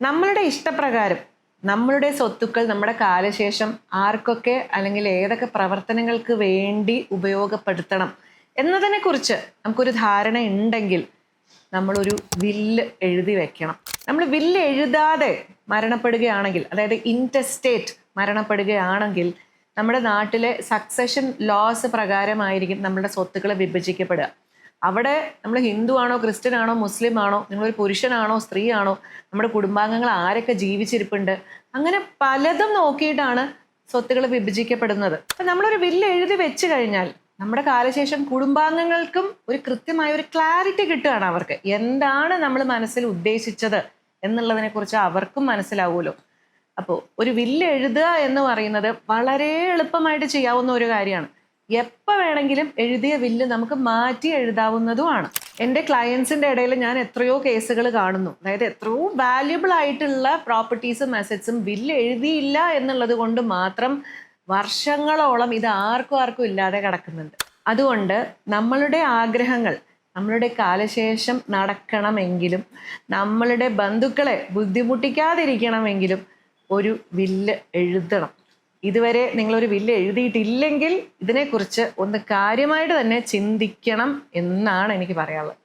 നമ്മളുടെ ഇഷ്ടപ്രകാരം നമ്മളുടെ സ്വത്തുക്കൾ നമ്മുടെ കാലശേഷം ആർക്കൊക്കെ അല്ലെങ്കിൽ ഏതൊക്കെ പ്രവർത്തനങ്ങൾക്ക് വേണ്ടി ഉപയോഗപ്പെടുത്തണം എന്നതിനെക്കുറിച്ച് നമുക്കൊരു ധാരണ ഉണ്ടെങ്കിൽ നമ്മളൊരു വില്ല് എഴുതി വെക്കണം. നമ്മൾ വില്ല് എഴുതാതെ മരണപ്പെടുകയാണെങ്കിൽ, അതായത് ഇൻറ്റെസ്റ്റേറ്റ് മരണപ്പെടുകയാണെങ്കിൽ, നമ്മുടെ നാട്ടിലെ സക്സഷൻ ലോസ് പ്രകാരമായിരിക്കും നമ്മളുടെ സ്വത്തുക്കൾ വിഭജിക്കപ്പെടുക. അവിടെ നമ്മൾ ഹിന്ദു ആണോ, ക്രിസ്ത്യൻ ആണോ, മുസ്ലിം ആണോ, നിങ്ങളൊരു പുരുഷനാണോ, സ്ത്രീ ആണോ, നമ്മുടെ കുടുംബാംഗങ്ങൾ ആരൊക്കെ ജീവിച്ചിരിപ്പുണ്ട്, അങ്ങനെ പലതും നോക്കിയിട്ടാണ് സ്വത്തുക്കൾ വിഭജിക്കപ്പെടുന്നത്. അപ്പം നമ്മളൊരു വില്ല് എഴുതി വെച്ച് കഴിഞ്ഞാൽ നമ്മുടെ കാലശേഷം കുടുംബാംഗങ്ങൾക്കും ഒരു കൃത്യമായ ഒരു ക്ലാരിറ്റി കിട്ടുകയാണ്. അവർക്ക് എന്താണ് നമ്മൾ മനസ്സിൽ ഉദ്ദേശിച്ചത് എന്നുള്ളതിനെക്കുറിച്ച് അവർക്കും മനസ്സിലാവുമല്ലോ. അപ്പോൾ ഒരു വില്ല് എഴുതുക എന്ന് പറയുന്നത് വളരെ എളുപ്പമായിട്ട് ചെയ്യാവുന്ന ഒരു കാര്യമാണ്. എപ്പോൾ വേണമെങ്കിലും എഴുതിയ വില്ല് നമുക്ക് മാറ്റി എഴുതാവുന്നതുമാണ്. എൻ്റെ ക്ലയൻസിൻ്റെ ഇടയിൽ ഞാൻ എത്രയോ കേസുകൾ കാണുന്നു. അതായത് എത്രയോ വാല്യുബിൾ ആയിട്ടുള്ള പ്രോപ്പർട്ടീസും അസറ്റ്സും വില്ല് എഴുതിയില്ല എന്നുള്ളത് കൊണ്ട് മാത്രം വർഷങ്ങളോളം ഇത് ആർക്കും ഇല്ലാതെ കിടക്കുന്നുണ്ട്. അതുകൊണ്ട് നമ്മളുടെ ആഗ്രഹങ്ങൾ നമ്മളുടെ കാലശേഷം നടക്കണമെങ്കിലും നമ്മളുടെ ബന്ധുക്കളെ ബുദ്ധിമുട്ടിക്കാതിരിക്കണമെങ്കിലും ഒരു വില്ല് എഴുതണം. ഇതുവരെ നിങ്ങളൊരു വില്ല് എഴുതിയിട്ടില്ലെങ്കിൽ ഇതിനെക്കുറിച്ച് ഒന്ന് കാര്യമായിട്ട് തന്നെ ചിന്തിക്കണം എന്നാണ് എനിക്ക് പറയാനുള്ളത്.